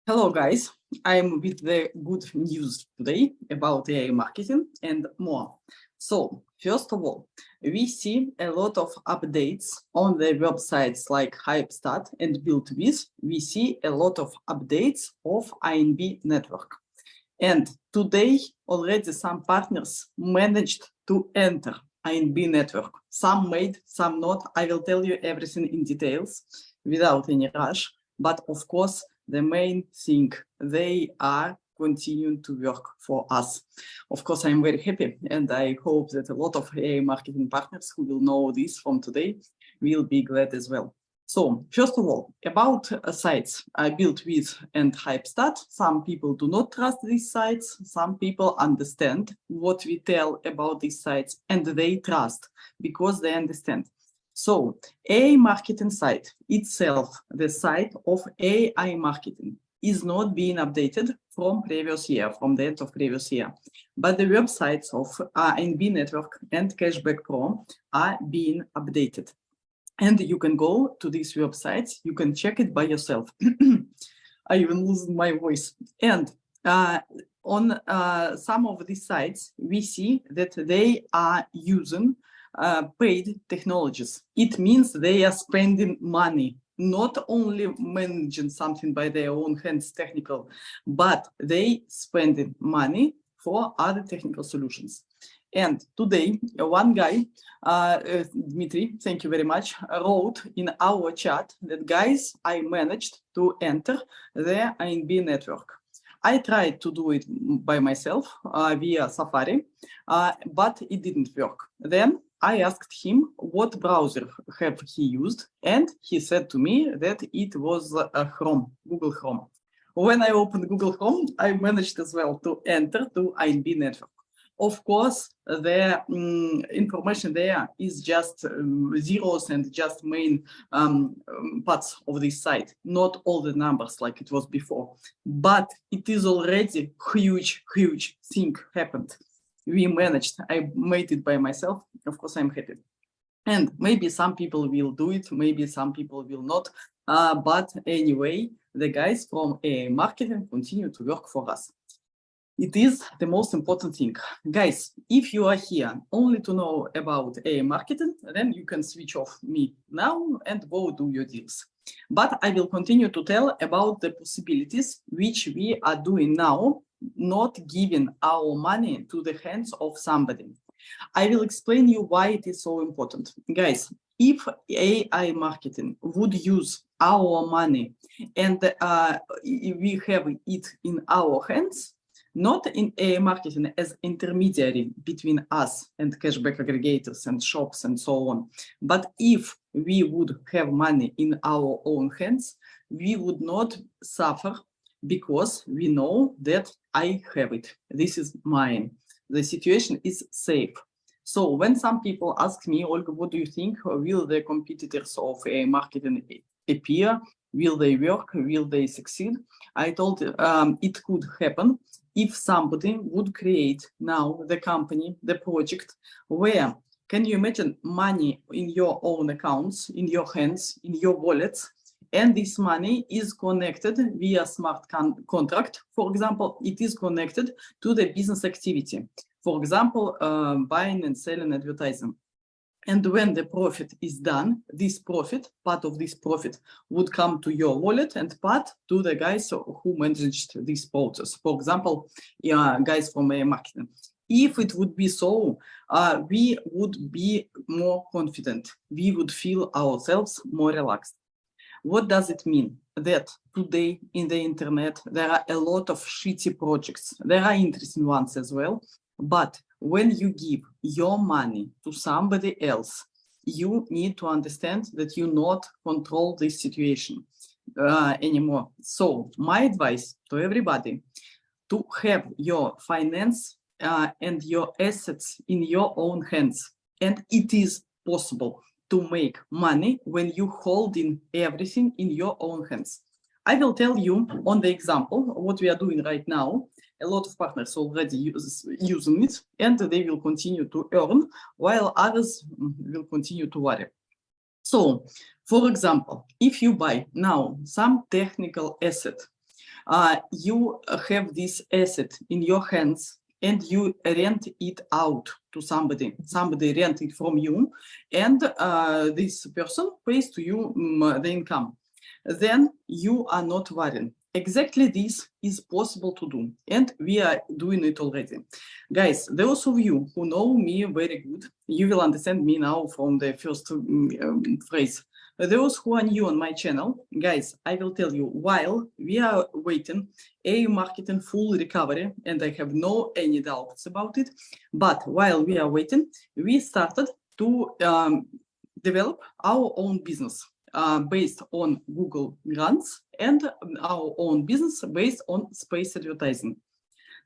Hello guys, I'm with the good news today about AI marketing and more. So first of all, we see a lot of updates on the websites like HypeStat and Build With. We see a lot of updates of AiMarketing network. And today already some partners managed to enter AiMarketing network. Some made, some not. I will tell you everything in details without any rush. But of course, the main thing, they are continuing to work for us. Of course, I'm very happy, and I hope that a lot of AI marketing partners who will know this from today will be glad as well. So first of all, about sites I built with and HypeStat. Some people do not trust these sites. Some people understand what we tell about these sites, and they trust because they understand. So AI marketing site itself, the site of AI marketing, is not being updated from previous year, from the end of previous year. But the websites of AiMarketing network and Cashback Pro are being updated. And you can go to these websites, you can check it by yourself. I even lose my voice. And on some of these sites, we see that they are using paid technologies. It means they are spending money, not only managing something by their own hands, technical, but they spending money for other technical solutions. And today, one guy, Dmitry, thank you very much, wrote in our chat that, guys, I managed to enter the AiMarketing network. I tried to do it by myself via Safari, but it didn't work. Then I asked him what browser have he used, and he said to me that it was Chrome, Google Chrome. When I opened Google Chrome, I managed as well to enter to AiMarketing network. Of course, the information there is just zeros and just main parts of this site, not all the numbers like it was before. But it is already huge thing happened. We managed, I made it by myself. Of course, I'm happy. And maybe some people will do it, maybe some people will not. But anyway, the guys from AI marketing continue to work for us. It is the most important thing. Guys, if you are here only to know about AI marketing, then you can switch off me now and go do your deals. But I will continue to tell about the possibilities which we are doing now, not giving our money to the hands of somebody. I will explain you why it is so important. Guys, if AI marketing would use our money and we have it in our hands, not in AI marketing as intermediary between us and cashback aggregators and shops and so on, but if we would have money in our own hands, we would not suffer because we know that I have it. This is mine. The situation is safe. So when some people ask me, Olga, what do you think? Will the competitors of AI marketing appear? Will they work? Will they succeed? I told it could happen if somebody would create now the company, the project, where, can you imagine, money in your own accounts, in your hands, in your wallets, and this money is connected via smart contract. For example, it is connected to the business activity. For example, buying and selling advertising. And when the profit is done, this profit, part of this profit would come to your wallet and part to the guys who managed this process. For example, guys from AI marketing. If it would be so, we would be more confident. We would feel ourselves more relaxed. What does it mean? That today in the internet, there are a lot of shitty projects. There are interesting ones as well. But when you give your money to somebody else, you need to understand that you not control this situation anymore. So my advice to everybody, to have your finance and your assets in your own hands. And it is possible to make money when you holding everything in your own hands. I will tell you on the example what we are doing right now. A lot of partners already using it, and they will continue to earn, while others will continue to worry. So, for example, if you buy now some technical asset, You have this asset in your hands and you rent it out to somebody. Somebody rent it from you, and this person pays to you the income. Then you are not worrying. Exactly this is possible to do, and we are doing it already. Guys, those of you who know me very good, you will understand me now from the first phrase. Those who are new on my channel, guys, I will tell you, while we are waiting AiMarketing full recovery, and I have no any doubts about it, but while we are waiting, we started to develop our own business based on Google grants and our own business based on space advertising.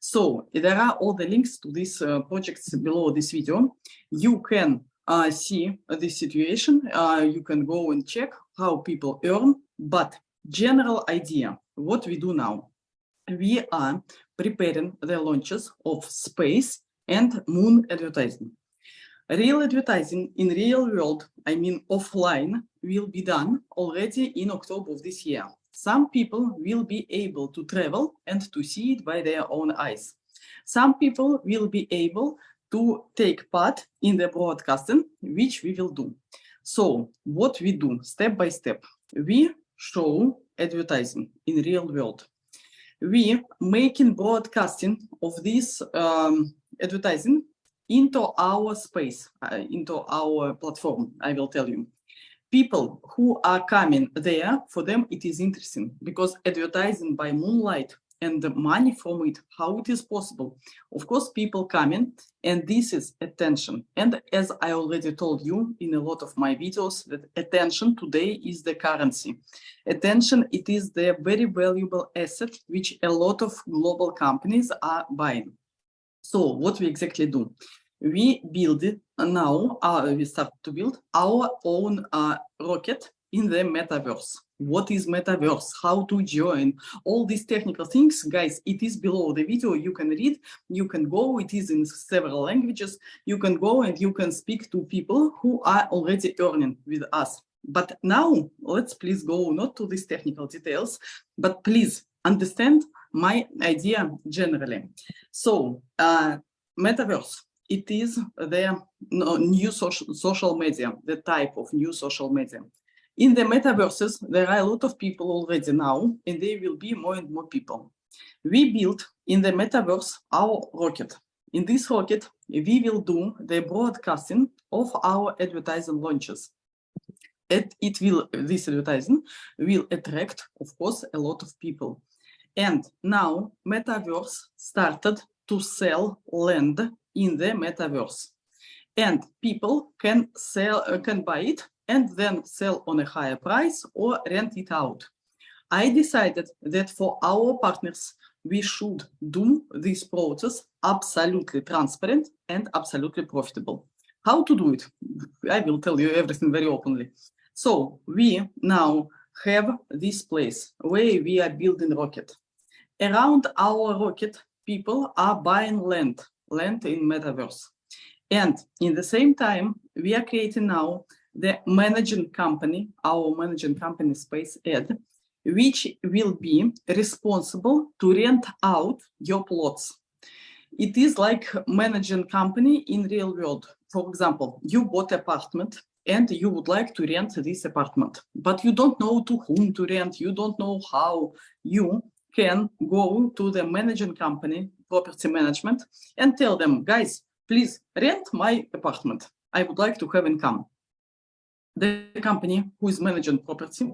So there are all the links to these projects below this video. You can see the situation. You can go and check how people earn, but general idea, what we do now, we are preparing the launches of space and moon advertising. Real advertising in real world, I mean offline, will be done already in October of this year. Some people will be able to travel and to see it by their own eyes. Some people will be able to take part in the broadcasting, which we will do. So what we do step by step, we show advertising in real world. We making broadcasting of this advertising into our space, into our platform, I will tell you. People who are coming there, for them it is interesting, because advertising by moonlight and the money from it, how it is possible. Of course, people coming, and this is attention. And as I already told you in a lot of my videos, that attention today is the currency. Attention, it is the very valuable asset which a lot of global companies are buying. So what we exactly do? We build it now, we start to build our own rocket in the metaverse. What is metaverse? How to join? All these technical things, guys, it is below the video. You can read, you can go, it is in several languages. You can go and you can speak to people who are already earning with us. But now, let's please go not to these technical details, but please understand my idea generally. So, metaverse. It is the new social media, the type of new social media. In the metaverses, there are a lot of people already now, and there will be more and more people. We built in the metaverse our rocket. In this rocket, we will do the broadcasting of our advertising launches. This advertising will attract, of course, a lot of people. And now metaverse started to sell land in the metaverse, and people can buy it and then sell on a higher price or rent it out. I decided that for our partners, we should do this process absolutely transparent and absolutely profitable. How to do it? I will tell you everything very openly. So we now have this place where we are building rocket. Around our rocket, people are buying land in metaverse. And in the same time, we are creating now the managing company, our managing company Space Ad, which will be responsible to rent out your plots. It is like managing company in real world. For example, you bought an apartment and you would like to rent this apartment, but you don't know to whom to rent, you don't know how. You can go to the managing company, property management, and tell them, guys, please rent my apartment. I would like to have income. The company who is managing property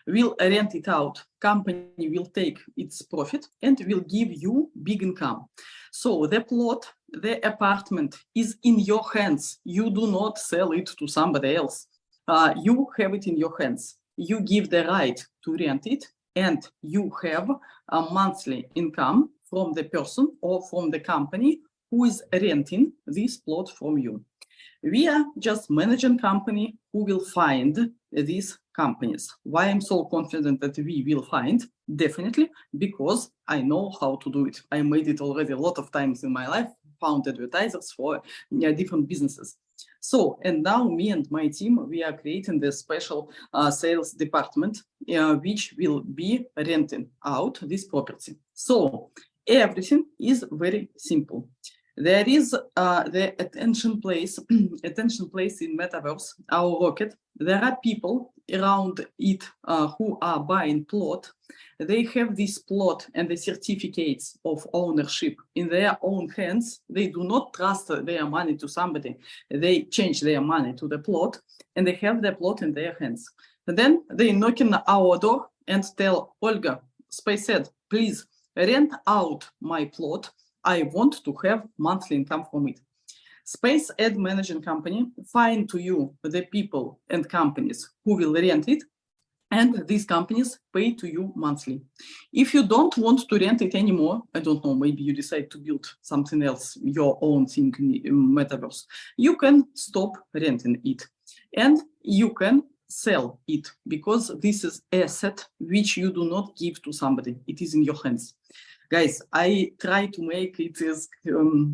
will rent it out. Company will take its profit and will give you big income. So the plot, the apartment is in your hands. You do not sell it to somebody else. You have it in your hands. You give the right to rent it, and you have a monthly income from the person or from the company who is renting this plot from you. We are just managing company who will find these companies. Why I'm so confident that we will find? Definitely because I know how to do it. I made it already a lot of times in my life, found advertisers for different businesses. So, and now me and my team, we are creating the special sales department, which will be renting out this property. So everything is very simple. There is the attention place in Metaverse, our rocket. There are people around it who are buying plot. They have this plot and the certificates of ownership in their own hands. They do not trust their money to somebody. They change their money to the plot and they have the plot in their hands. And then they knock on our door and tell Olga, Space said, please rent out my plot. I want to have monthly income from it. Space ad managing company find to you the people and companies who will rent it, and these companies pay to you monthly. If you don't want to rent it anymore, I don't know, maybe you decide to build something else, your own thing in Metaverse, you can stop renting it and you can sell it, because this is asset which you do not give to somebody. It is in your hands. Guys, I try to make it as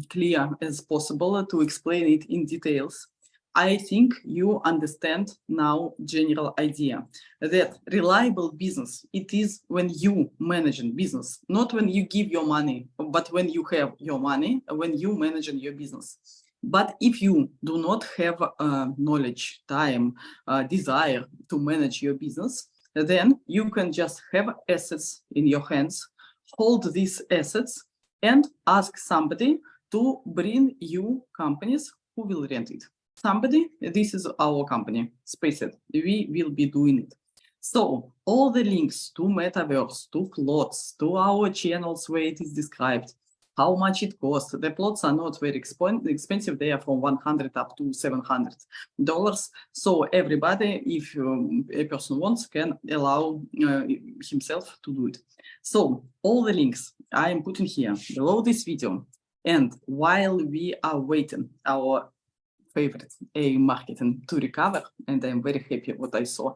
clear as possible to explain it in details. I think you understand now general idea that reliable business, it is when you manage business, not when you give your money, but when you have your money, when you manage your business. But if you do not have knowledge, time, desire to manage your business, then you can just have assets in your hands, hold these assets and ask somebody to bring you companies who will rent it. Somebody, this is our company, SpaceAd. We will be doing it. So all the links to Metaverse, to plots, to our channels where it is described, how much it costs. The plots are not very expensive. They are from $100 up to $700. So everybody, if a person wants, can allow himself to do it. So all the links I am putting here below this video. And while we are waiting our favorite AiMarketing to recover, and I'm very happy what I saw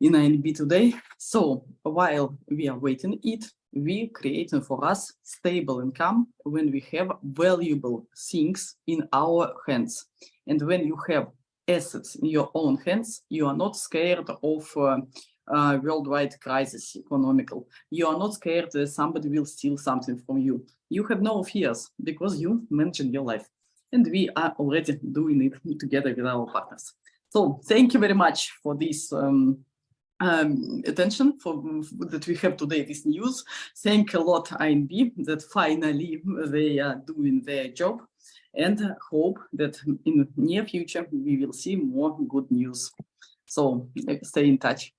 in ANB today. So while we are waiting it, we creating for us stable income when we have valuable things in our hands. And when you have assets in your own hands, you are not scared of worldwide crisis, economical. You are not scared that somebody will steal something from you. You have no fears because you manage your life. And we are already doing it together with our partners. So thank you very much for this attention that we have today, this news. Thank a lot ANB that finally they are doing their job, and hope that in the near future we will see more good news. So stay in touch.